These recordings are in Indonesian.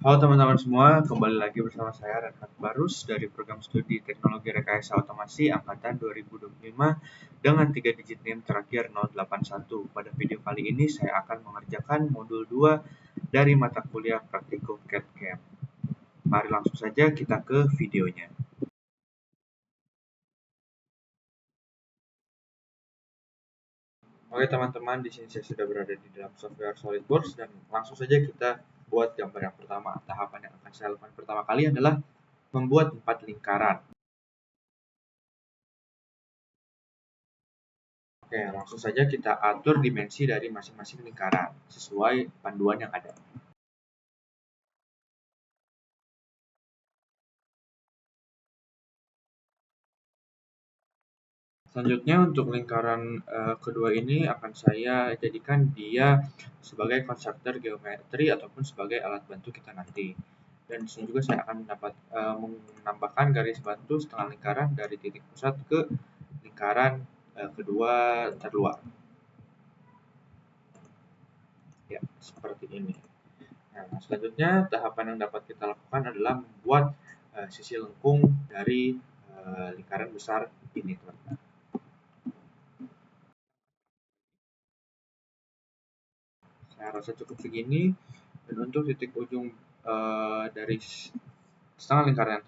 Halo teman-teman semua, kembali lagi bersama saya Renhat Barus dari program studi Teknologi Rekayasa Otomasi Angkatan 2025 dengan 3 digit NIM terakhir 081. Pada video kali ini saya akan mengerjakan modul 2 dari mata kuliah praktikum CAD/CAM. Mari langsung saja kita ke videonya. Oke teman-teman, di sini saya sudah berada di dalam software SolidWorks dan langsung saja kita buat gambar yang pertama. Tahapan yang akan saya lakukan pertama kali adalah membuat 4 lingkaran. Oke, langsung saja kita atur dimensi dari masing-masing lingkaran sesuai panduan yang ada. Selanjutnya untuk lingkaran kedua ini akan saya jadikan dia sebagai konstruktor geometri ataupun sebagai alat bantu kita nanti. Dan di sini juga saya akan menambahkan garis bantu setengah lingkaran dari titik pusat ke lingkaran kedua terluar. Ya, seperti ini. Nah, selanjutnya tahapan yang dapat kita lakukan adalah membuat sisi lengkung dari lingkaran besar ini, teman-teman. Saya rasa cukup segini. Dan untuk titik ujung dari setengah lingkaran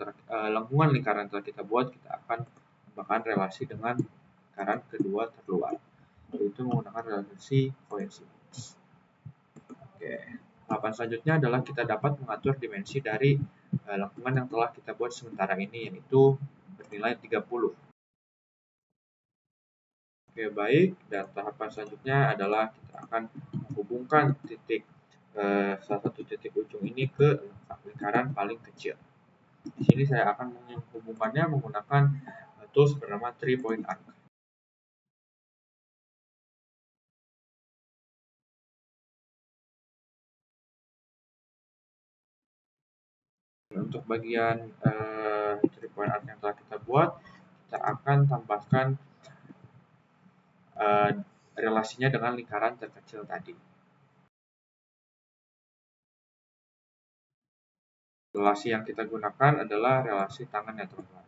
lengkungan lingkaran yang telah kita buat, kita akan membahas relasi dengan lingkaran kedua terluar, yaitu menggunakan relasi coincidence. Oke. Tahapan selanjutnya adalah kita dapat mengatur dimensi dari lengkungan yang telah kita buat sementara ini, yaitu bernilai 30. Oke, baik. Dan tahapan selanjutnya adalah kita akan menghubungkan salah satu titik ujung ini ke lingkaran paling kecil. Di sini saya akan menghubungkannya menggunakan tools bernama 3-point arc. Untuk bagian 3-point arc yang telah kita buat, kita akan tambahkan relasinya dengan lingkaran terkecil tadi. Relasi yang kita gunakan adalah relasi tangan ya teman-teman.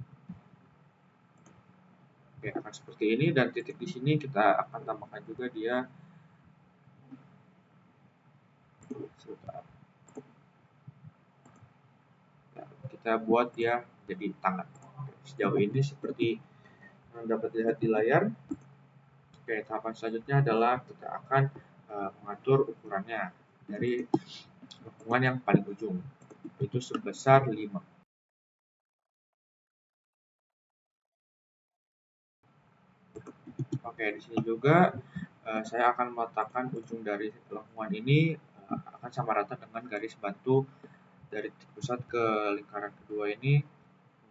Oke, akan seperti ini, dan titik di sini kita akan tambahkan juga dia kita buat dia jadi tangan. Sejauh ini seperti yang dapat dilihat di layar. Oke, tahapan selanjutnya adalah kita akan mengatur ukurannya dari lengkungan yang paling ujung, itu sebesar 5. Oke, di sini juga saya akan meletakkan ujung dari lengkungan ini akan sama rata dengan garis bantu dari titik pusat ke lingkaran kedua ini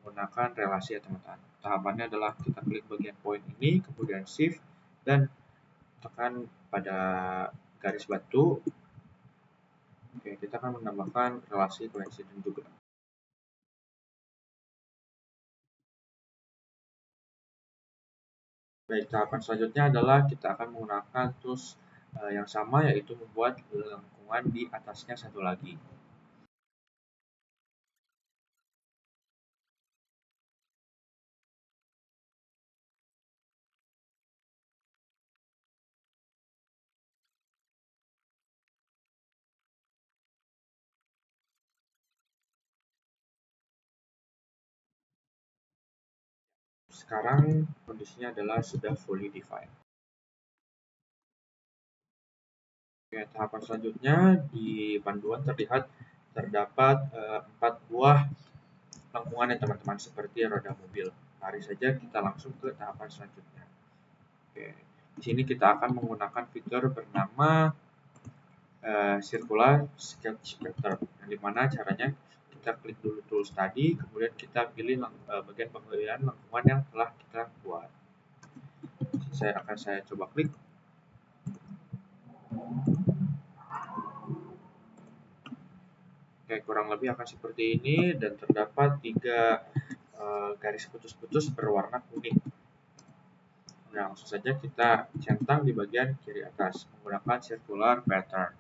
menggunakan relasi ya teman-teman. Tahapannya adalah kita klik bagian poin ini, kemudian shift dan tekan pada garis batu. Oke, kita akan menambahkan relasi coincidence juga. Baik, tahapan selanjutnya adalah kita akan menggunakan tools yang sama, yaitu membuat lengkungan di atasnya satu lagi. Sekarang kondisinya adalah sudah fully defined. Oke, tahapan selanjutnya di panduan terdapat 4 buah lengkungan ya teman-teman, seperti roda mobil. Mari saja kita langsung ke tahapan selanjutnya. Oke, di sini kita akan menggunakan fitur bernama circular sketch pattern. Yang dimana caranya kita klik dulu tools tadi, kemudian kita pilih bagian pemilihan lengkungan yang telah kita buat. Saya coba klik. Oke, kurang lebih akan seperti ini, dan terdapat 3 garis putus-putus berwarna kuning. Nah, langsung saja kita centang di bagian kiri atas menggunakan circular pattern.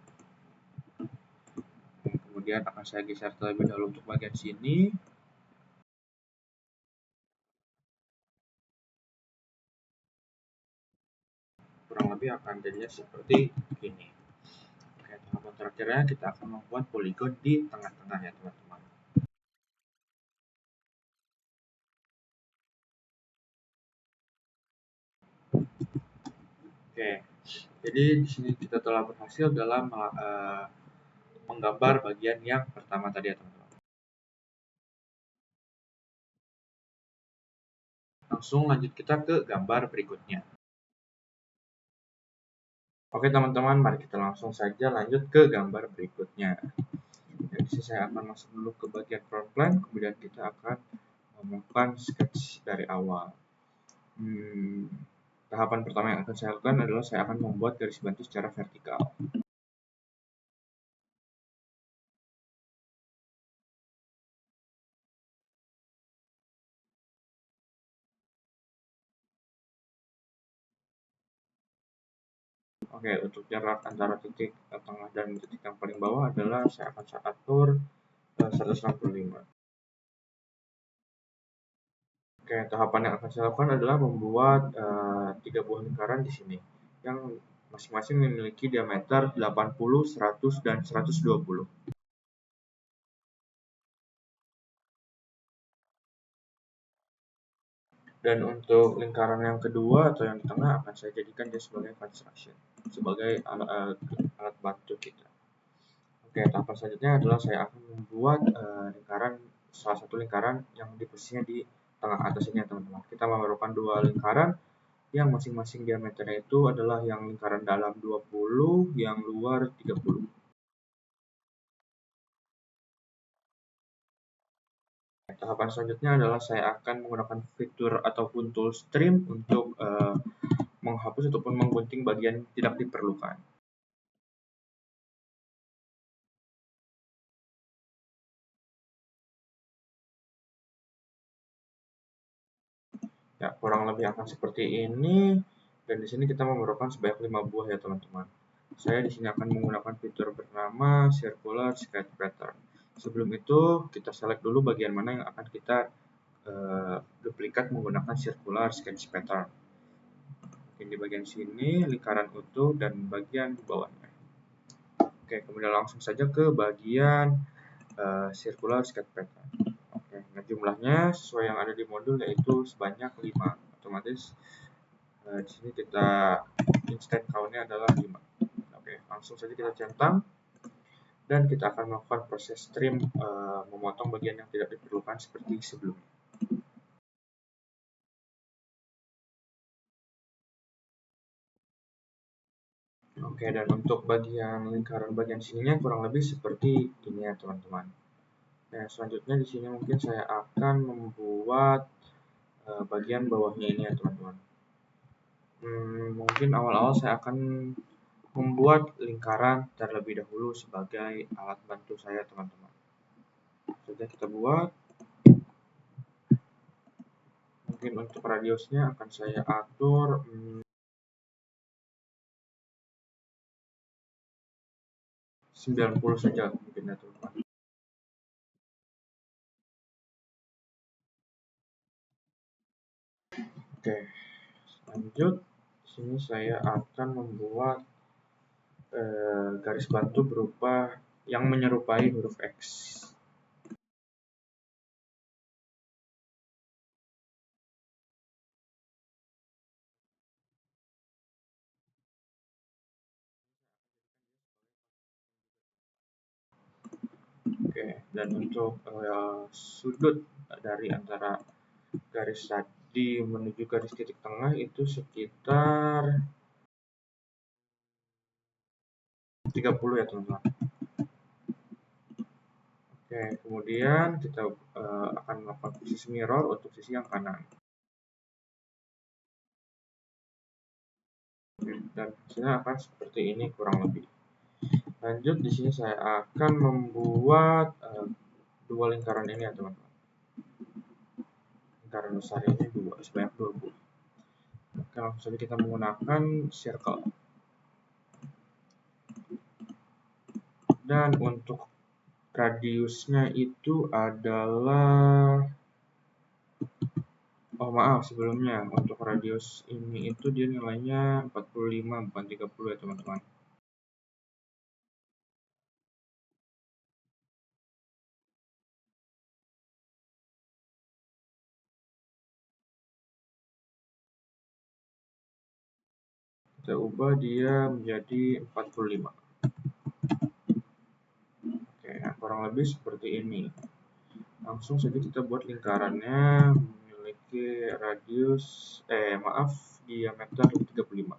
kemudian akan saya geser terlebih dahulu untuk bagian sini. Kurang lebih akan jadinya seperti ini. Oke, tahapan terakhirnya kita akan membuat poligon di tengah-tengah ya teman-teman. Oke, jadi di sini kita telah berhasil dalam menggambar bagian yang pertama tadi ya teman-teman. Langsung lanjut kita ke gambar berikutnya. Oke teman-teman, mari kita langsung saja lanjut ke gambar berikutnya. Jadi saya akan masuk dulu ke bagian front plan, kemudian kita akan melakukan sketch dari awal. Tahapan pertama yang akan saya lakukan adalah saya akan membuat garis bantu secara vertikal. Oke, untuk jarak antara titik tengah dan titik yang paling bawah adalah saya akan atur 165. Oke, tahapan yang akan saya lakukan adalah membuat 3 buah lingkaran di sini yang masing-masing memiliki diameter 80, 100, dan 120. Dan untuk lingkaran yang kedua atau yang di tengah akan saya jadikan dia sebagai construction, sebagai alat bantu kita. Oke, tahapan selanjutnya adalah saya akan membuat salah satu lingkaran yang di posisinya di tengah atas ini ya teman-teman. Kita memerlukan 2 lingkaran yang masing-masing diameternya itu adalah yang lingkaran dalam 20, yang luar 30. Tahapan selanjutnya adalah saya akan menggunakan fitur ataupun tool trim untuk menghapus ataupun menggunting bagian tidak diperlukan. Ya, kurang lebih akan seperti ini. Dan di sini kita memerlukan sebanyak 5 buah ya teman-teman. Saya di sini akan menggunakan fitur bernama Circular Sketch Pattern. Sebelum itu, kita select dulu bagian mana yang akan kita duplikat menggunakan Circular Sketch Pattern. Mungkin di bagian sini, lingkaran utuh, dan bagian bawahnya. Oke, kemudian langsung saja ke bagian Circular Sketch Pattern. Oke, nah jumlahnya sesuai yang ada di modul yaitu sebanyak 5. Otomatis di sini kita instant count-nya adalah 5. Oke, langsung saja kita centang dan kita akan melakukan proses trim memotong bagian yang tidak diperlukan seperti sebelumnya. Oke, dan untuk bagian lingkaran bagian sininya kurang lebih seperti ini ya teman-teman. Nah, selanjutnya di sini mungkin saya akan membuat bagian bawahnya ini ya teman-teman. Mungkin awal-awal saya akan membuat lingkaran terlebih dahulu sebagai alat bantu saya teman-teman. Sudah kita buat. Mungkin untuk radiusnya akan saya atur 90 saja mungkin ya teman-teman. Oke, lanjut. Sini saya akan membuat garis bantu berupa yang menyerupai huruf X. Oke, dan untuk sudut dari antara garis tadi menuju garis titik tengah itu sekitar 30 ya teman-teman. Oke, kemudian kita akan melakukan posisi mirror untuk sisi yang kanan. Oke, dan hasilnya akan seperti ini kurang lebih. Lanjut di sini saya akan membuat 2 lingkaran ini ya teman-teman. Lingkaran besar ini sebanyak 2 buah. Oke, langsung saja kita menggunakan circle. Dan untuk radiusnya itu adalah, oh maaf sebelumnya, untuk radius ini itu dia nilainya 45 bukan 30 ya teman-teman. Kita ubah dia menjadi 45. Oke, nah kurang lebih seperti ini. Langsung saja kita buat lingkarannya memiliki radius, maaf, diameter 35.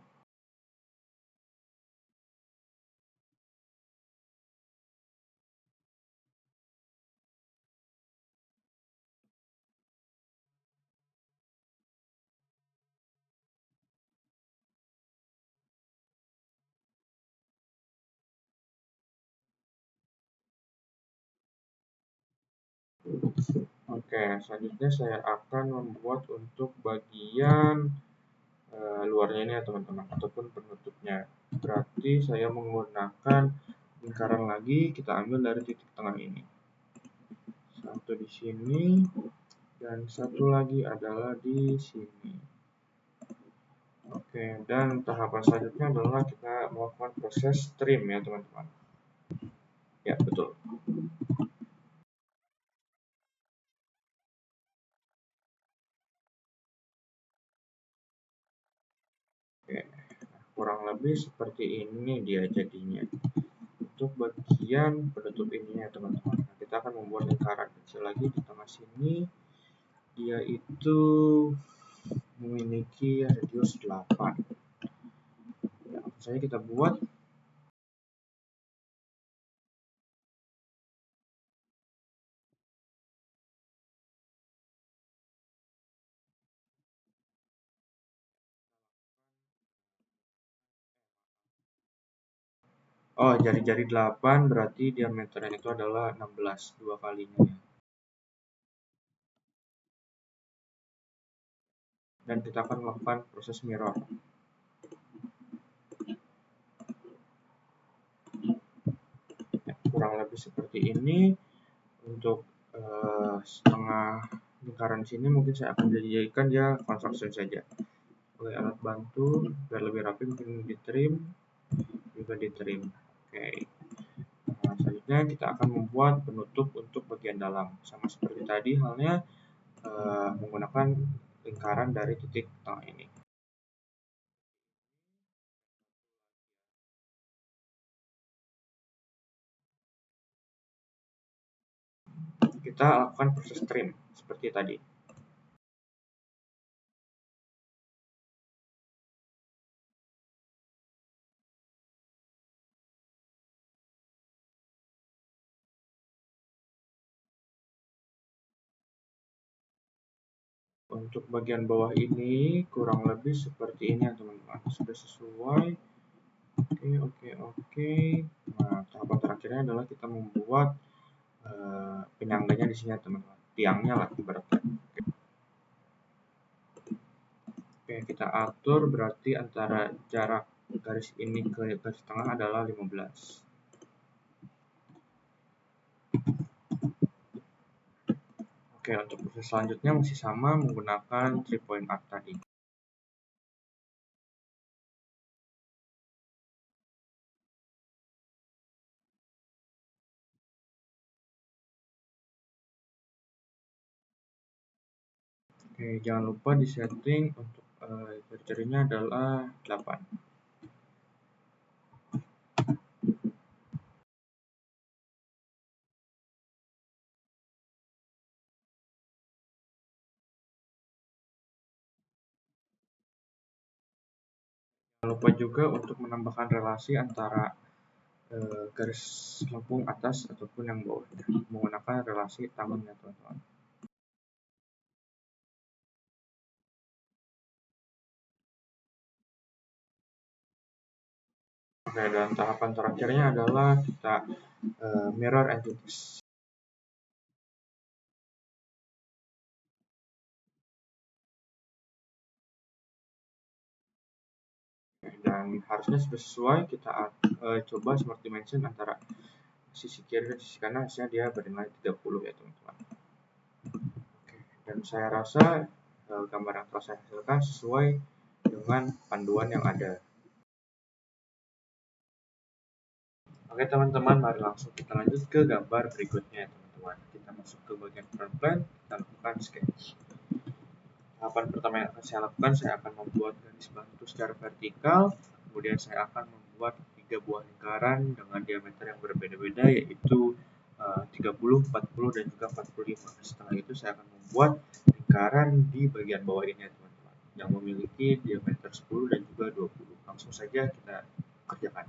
Oke, selanjutnya saya akan membuat untuk bagian luarnya ini ya teman-teman, ataupun penutupnya. Berarti saya menggunakan lingkaran lagi, kita ambil dari titik tengah ini. Satu di sini, dan satu lagi adalah di sini. Oke, dan tahapan selanjutnya adalah kita melakukan proses trim ya teman-teman. Ya, betul. Oke, kurang lebih seperti ini dia jadinya. Untuk bagian penutup ini ya teman-teman. Nah, kita akan membuat lingkaran kecil lagi di tengah sini. Dia itu memiliki radius 8. Ya, langsung saja kita buat. Oh, jari-jari 8 berarti diameternya itu adalah 16, dua kalinya ya. Dan kita akan melakukan proses mirror. Ya, kurang lebih seperti ini. Untuk setengah lingkaran sini mungkin saya akan jadikan dia construction saja. Oleh alat bantu biar lebih rapi mungkin di trim, juga di trim. Oke. Nah, selanjutnya kita akan membuat penutup untuk bagian dalam. Sama seperti tadi halnya menggunakan lingkaran dari titik tengah ini. Kita lakukan proses trim seperti tadi. Untuk bagian bawah ini kurang lebih seperti ini ya teman-teman. Sudah sesuai. Oke, oke, oke. Nah, tahapan terakhirnya adalah kita membuat penyangganya di sini ya teman-teman. Tiangnya lah ibaratnya. Oke, kita atur berarti antara jarak garis ini ke garis tengah adalah 15. Oke, untuk proses selanjutnya masih sama menggunakan 3 point arc tadi. Oke, jangan lupa di setting untuk jari-jarinya adalah 8. Jangan lupa juga untuk menambahkan relasi antara garis lengkung atas ataupun yang bawahnya menggunakan relasi tangan ya teman-teman. Oke, dan tahapan terakhirnya adalah kita mirror entities. Dan harusnya sudah sesuai, kita coba smart dimension antara sisi kiri dan sisi kanan hasilnya dia bernilai 30 ya teman-teman. Oke, dan saya rasa gambar yang telah saya hasilkan sesuai dengan panduan yang ada. Oke teman-teman, mari langsung kita lanjut ke gambar berikutnya teman-teman. Kita masuk ke bagian front plan, kita lakukan sketch. Tahapan pertama yang akan saya lakukan, saya akan membuat garis bantu secara vertikal, kemudian saya akan membuat 3 buah lingkaran dengan diameter yang berbeda-beda, yaitu 30, 40, dan juga 45. Setelah itu saya akan membuat lingkaran di bagian bawah ini ya teman-teman, yang memiliki diameter 10 dan juga 20. Langsung saja kita kerjakan.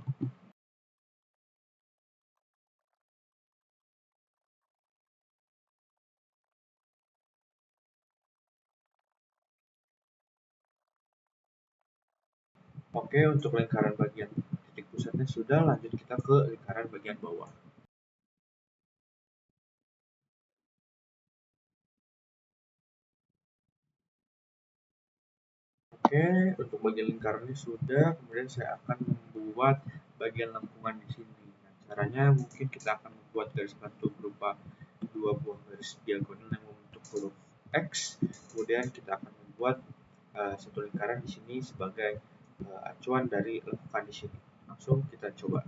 Oke, untuk lingkaran bagian titik pusatnya sudah, lanjut kita ke lingkaran bagian bawah. Oke, untuk bagian lingkarannya sudah, kemudian saya akan membuat bagian lengkungan di sini. Nah, caranya mungkin kita akan membuat garis bantu berupa 2 buah garis diagonal yang membentuk huruf X, kemudian kita akan membuat satu lingkaran di sini sebagai acuan dari lengkungan di sini. Langsung kita coba.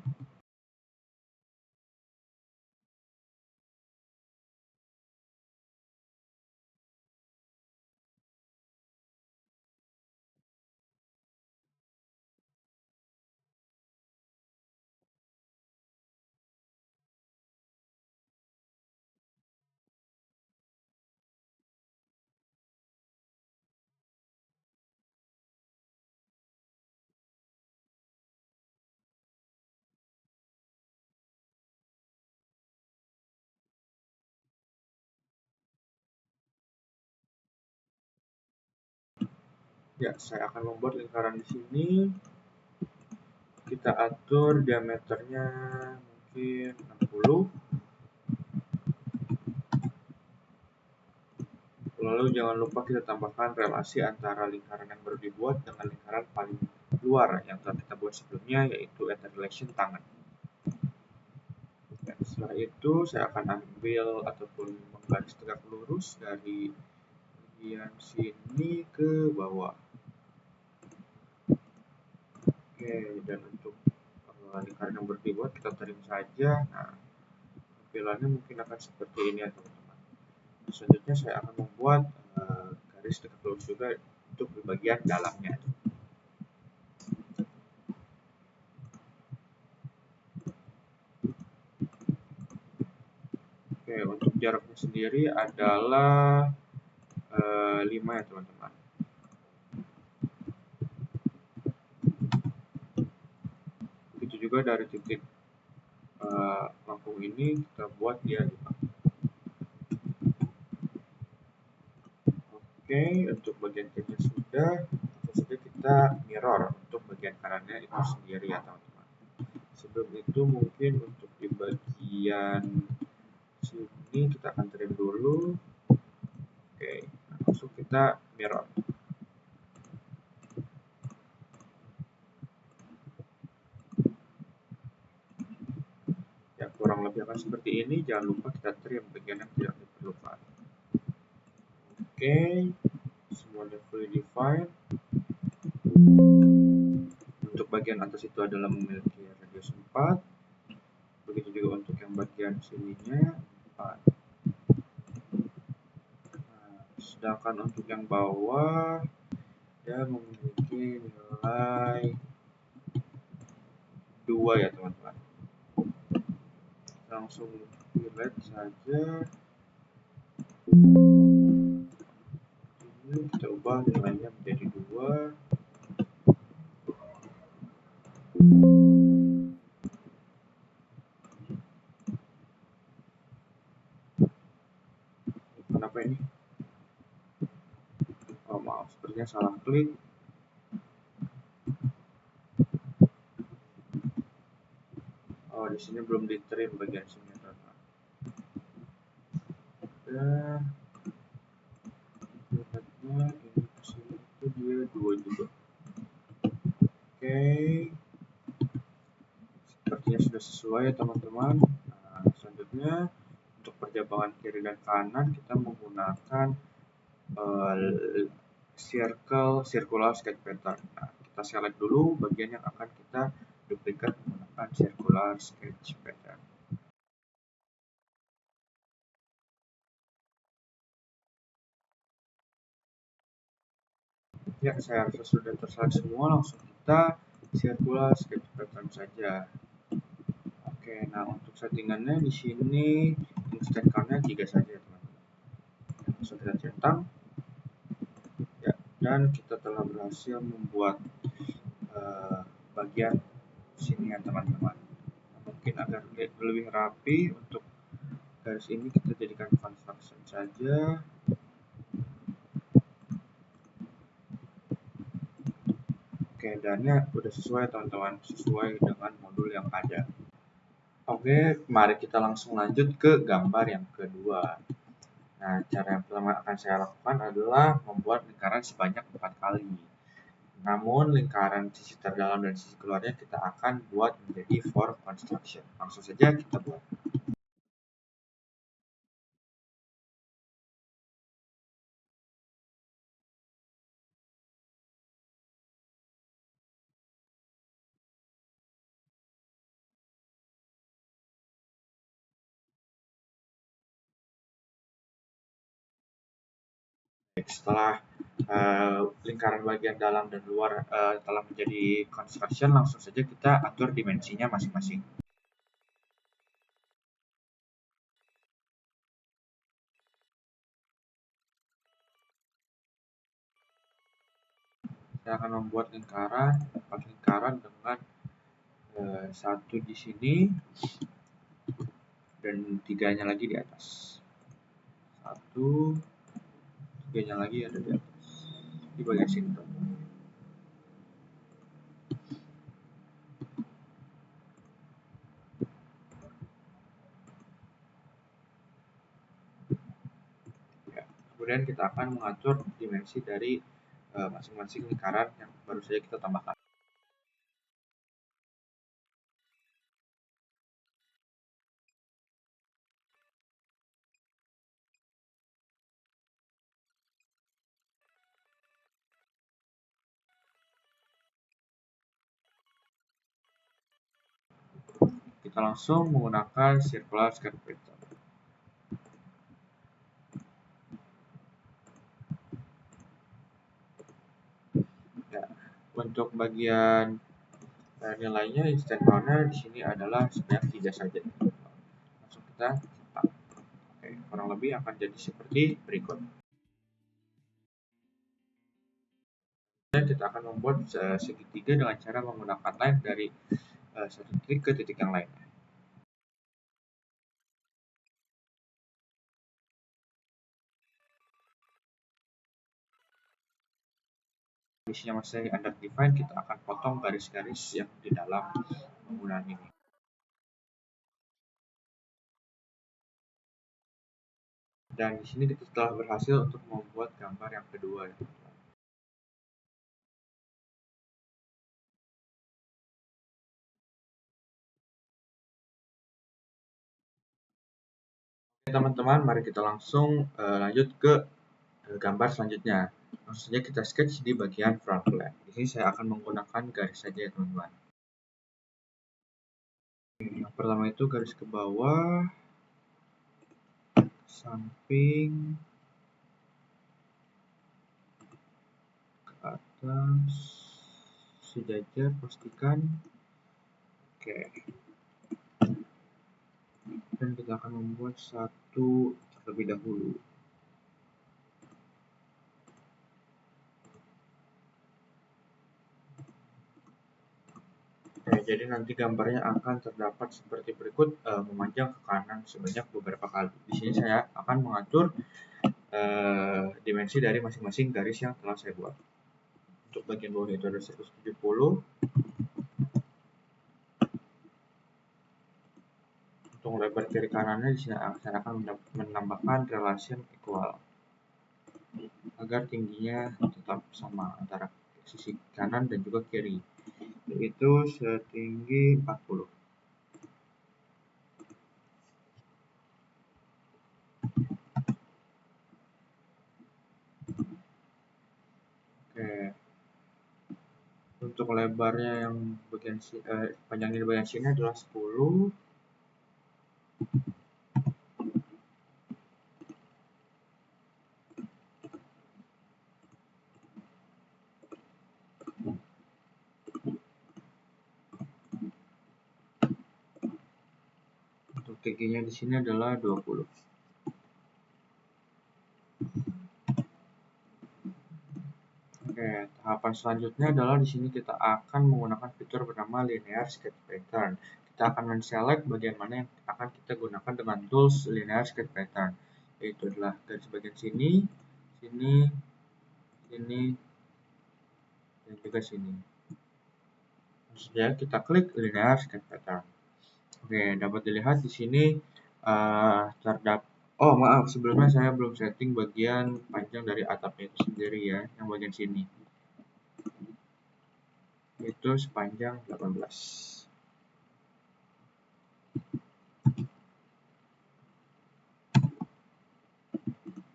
Ya, saya akan membuat lingkaran di sini. Kita atur diameternya mungkin 60. Lalu jangan lupa kita tambahkan relasi antara lingkaran yang baru dibuat dengan lingkaran paling luar yang telah kita buat sebelumnya, yaitu interrelation tangan. Dan setelah itu saya akan ambil ataupun menggaris tegak lurus dari bagian sini ke bawah. Oke, dan untuk lingkaran yang baru dibuat kita trim saja. Nah, tampilannya mungkin akan seperti ini ya teman-teman. Selanjutnya saya akan membuat garis tegak lurus juga untuk di bagian dalamnya. Oke, untuk jaraknya sendiri adalah 5 ya teman-teman. Begitu juga dari titik lengkung ini kita buat dia 5. Oke, untuk bagian kirinya sudah, langsung saja kita mirror untuk bagian kanannya itu sendiri ya teman-teman. Sebelum itu mungkin untuk di bagian sini kita akan trim dulu. Oke, langsung kita mirror. Ya, kurang lebih akan seperti ini. Jangan lupa kita trim bagian yang tidak diperlukan. Oke, semuanya fully defined. Untuk bagian atas itu adalah memiliki radius 4. Begitu juga untuk yang bagian sininya 4. Nah, sedangkan untuk yang bawah dia memiliki nilai 2 ya teman-teman. Langsung delete saja. Ini kita ubah nilainya menjadi 2. Kenapa ini? Oh maaf, sepertinya salah klik. Oh, di sini belum di trim bagian sini teman-teman. Dan lihatnya ini kesini itu dia 2 juga. Oke, sepertinya sudah sesuai ya teman-teman. selanjutnya untuk perjabangan kiri dan kanan kita menggunakan circular sketch pattern. Nah, kita select dulu bagian yang akan kita duplikat menggunakan circular sketch pattern. Ya, saya rasa sudah terselect semua, langsung kita circular sketch pattern saja. Oke, nah untuk settingannya di sini instant count-nya 3 saja, teman-teman. Langsung kita centang. Ya, dan kita telah berhasil membuat bagian sini ya, teman-teman. Mungkin agar lebih rapi, untuk garis ini kita jadikan construction saja. Oke, dannya udah sesuai, teman-teman, sesuai dengan modul yang ada. Oke, mari kita langsung lanjut ke gambar yang kedua. Nah, cara yang pertama akan saya lakukan adalah membuat lingkaran sebanyak 4 kali. Namun lingkaran sisi terdalam dan sisi keluarnya kita akan buat menjadi 4 construction. Langsung saja kita buat. Setelah lingkaran bagian dalam dan luar telah menjadi construction, langsung saja kita atur dimensinya masing-masing. Saya akan membuat lingkaran, 4 lingkaran dengan satu di sini dan 3-nya lagi di atas. 1, 3-nya lagi ada di atas, di bagian sini. Ya, kemudian kita akan mengatur dimensi dari masing-masing lingkaran yang baru saja kita tambahkan. Kita langsung menggunakan circular sketch pattern. Ya, untuk bagian nilainya instant count-nya di sini adalah sebanyak 3 saja. Langsung kita cetak. Oke, kurang lebih akan jadi seperti berikut. Dan kita akan membuat segitiga dengan cara menggunakan line dari satu titik ke titik yang lain. Kondisinya masih undefined, kita akan potong garis-garis yang di dalam bangunan ini. Dan di sini kita telah berhasil untuk membuat gambar yang kedua. Oke, teman-teman, mari kita langsung lanjut ke gambar selanjutnya. Langsung saja kita sketch di bagian front plan. Di sini saya akan menggunakan garis saja ya, teman-teman. Yang pertama itu garis ke bawah, samping, ke atas, sejajar, pastikan. Oke. Dan kita akan membuat satu terlebih dahulu. Oke, jadi nanti gambarnya akan terdapat seperti berikut, memanjang ke kanan sebanyak beberapa kali. Di sini saya akan mengatur dimensi dari masing-masing garis yang telah saya buat. Untuk bagian bawah itu ada 170. Untuk lebar kiri kanannya di sini saya akan menambahkan relation equal agar tingginya tetap sama antara sisi kanan dan juga kiri, yaitu setinggi 40. untuk lebarnya yang panjangnya di bagian sini adalah 10. Untuk tingginya di sini adalah 20. Oke, tahapan selanjutnya adalah di sini kita akan menggunakan fitur bernama Linear Sketch Pattern. Kita akan men-select bagian mana yang akan kita gunakan dengan tools Linear Sketch Pattern. Yaitu adalah garis bagian sini, sini, sini, dan juga sini. Langsung kita klik Linear Sketch Pattern. Oke, dapat dilihat di sini terdapat. Oh maaf, sebelumnya saya belum setting bagian panjang dari atapnya itu sendiri ya, yang bagian sini. Itu sepanjang 18.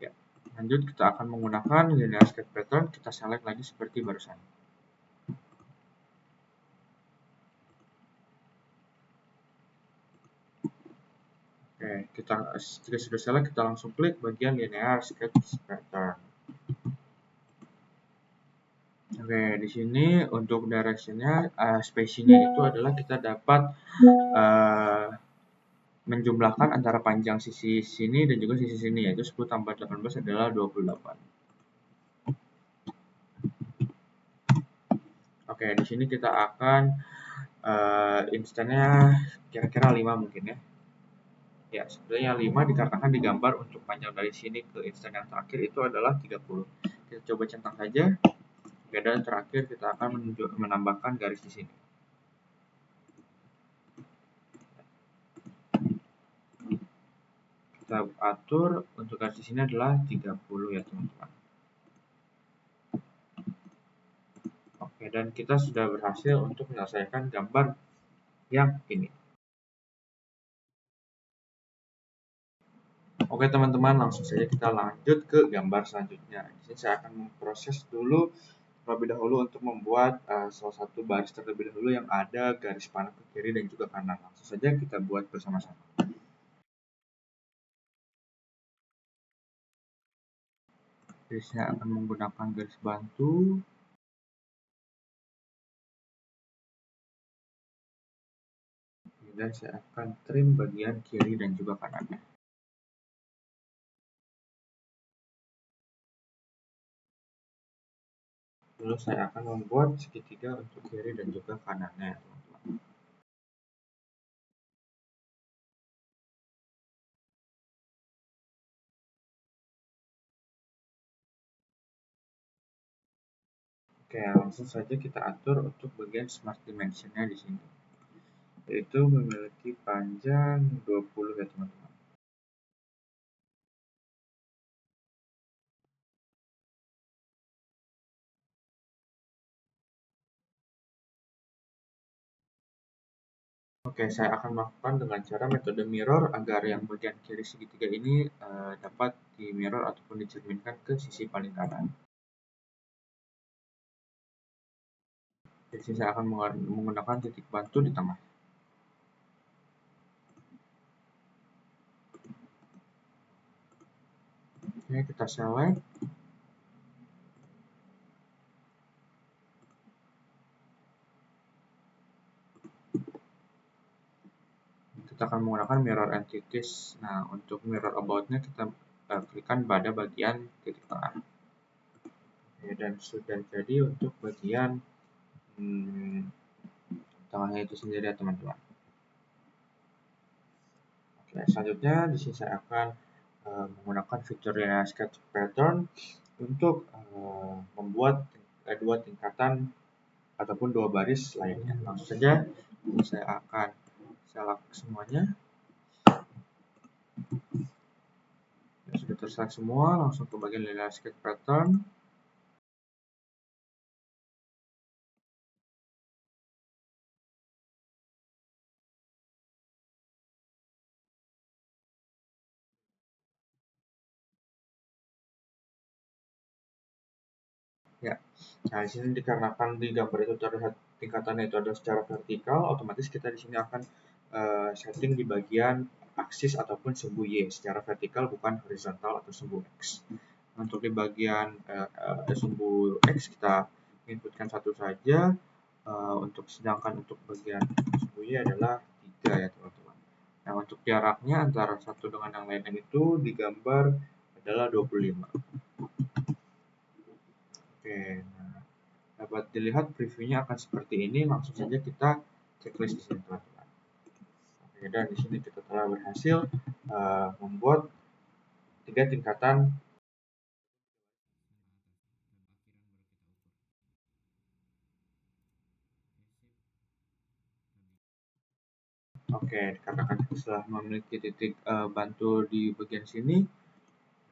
Ya, lanjut kita akan menggunakan Linear Sketch Pattern, kita select lagi seperti barusan. Oke, jika sudah select, kita langsung klik bagian Linear Sketch Pattern. Oke, di sini untuk directionnya, spacingnya itu adalah kita dapat menjumlahkan antara panjang sisi sini dan juga sisi sini, yaitu 10 tambah 18 adalah 28. Oke, di sini kita akan instannya kira-kira 5 mungkin ya. Ya, sebenarnya 5 dikarenakan digambar untuk panjang dari sini ke instan yang terakhir itu adalah 30. Kita coba centang saja. Dan terakhir kita akan menambahkan garis di sini. Kita atur untuk garis di sini adalah 30 ya teman-teman. Oke, dan kita sudah berhasil untuk menyelesaikan gambar yang ini. Oke teman-teman, langsung saja kita lanjut ke gambar selanjutnya. Di sini saya akan memproses dulu terlebih dahulu untuk membuat salah satu baris terlebih dahulu yang ada garis panah ke kiri dan juga kanan. Langsung saja kita buat bersama-sama. Jadi saya akan menggunakan garis bantu. Dan saya akan trim bagian kiri dan juga kanannya. Lalu saya akan membuat segitiga untuk kiri dan juga kanannya, teman-teman. Oke, langsung saja kita atur untuk bagian Smart Dimension-nya di sini. Yaitu memiliki panjang 20 ya, teman-teman. Oke, saya akan melakukan dengan cara metode mirror agar yang bagian kiri segitiga ini dapat di mirror ataupun dicerminkan ke sisi paling kanan. Di sini saya akan menggunakan titik bantu di tengah. Oke, kita select. Kita akan menggunakan mirror entities. Nah, untuk mirror about-nya kita klikkan pada bagian titik tengah. Oke, dan sudah jadi untuk bagian tengahnya itu sendiri ya teman-teman. Oke, selanjutnya di sini saya akan menggunakan fitur Linear Sketch Pattern untuk membuat dua tingkatan ataupun dua baris lainnya. Langsung saja saya akan select semuanya. Ya, sudah terselect semua, langsung ke bagian Linear Sketch Pattern. Ya, nah di sini dikarenakan di gambar itu terlihat tingkatannya itu adalah secara vertikal, otomatis kita di sini akan setting di bagian aksis ataupun sumbu Y secara vertikal, bukan horizontal atau sumbu X. Untuk di bagian sumbu X kita inputkan satu saja, sedangkan untuk bagian sumbu Y adalah 3 ya teman-teman. Nah untuk jaraknya antara satu dengan yang lainnya itu digambar adalah 25. Oke, nah dapat dilihat previewnya akan seperti ini. Langsung saja kita checklist di sini teman-teman. Oke, dan di sini kita telah berhasil membuat 3 tingkatan. Oke, dikatakan setelah memiliki titik bantu di bagian sini,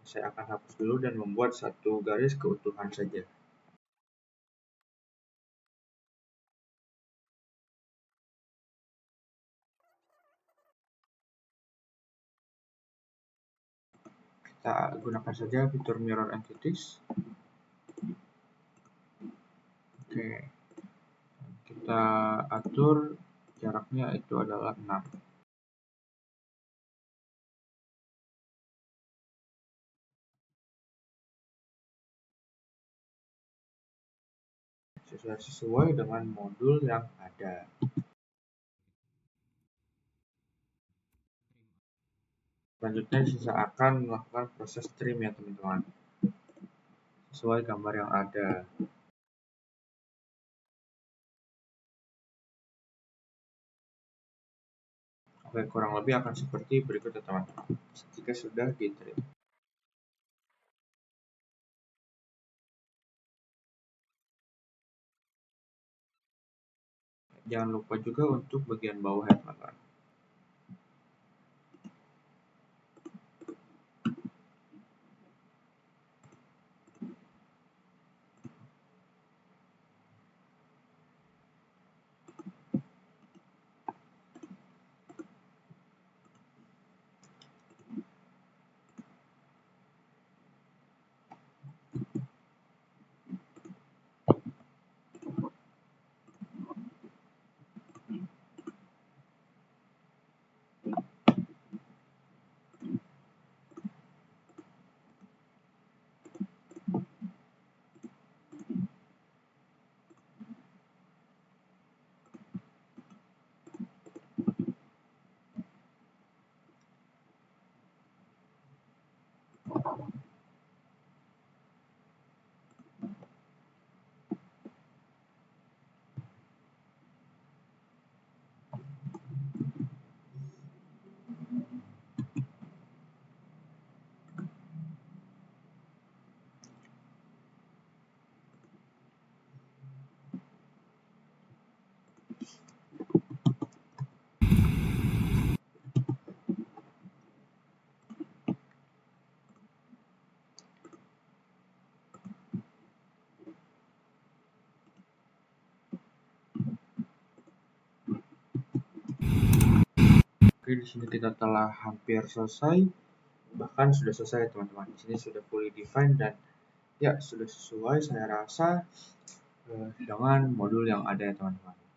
saya akan hapus dulu dan membuat satu garis keutuhan saja. Kita gunakan saja fitur mirror entities. Oke, kita atur jaraknya itu adalah 6. Sesuai dengan modul yang ada. Selanjutnya sisa akan melakukan proses trim ya teman-teman, sesuai gambar yang ada. Oke, kurang lebih akan seperti berikut ya teman-teman jika sudah di trim. Jangan lupa juga untuk bagian bawah ya teman-teman. Oke, di sini kita telah hampir selesai, bahkan sudah selesai teman-teman. Di sini sudah fully defined dan ya sudah sesuai saya rasa dengan modul yang ada ya teman-teman.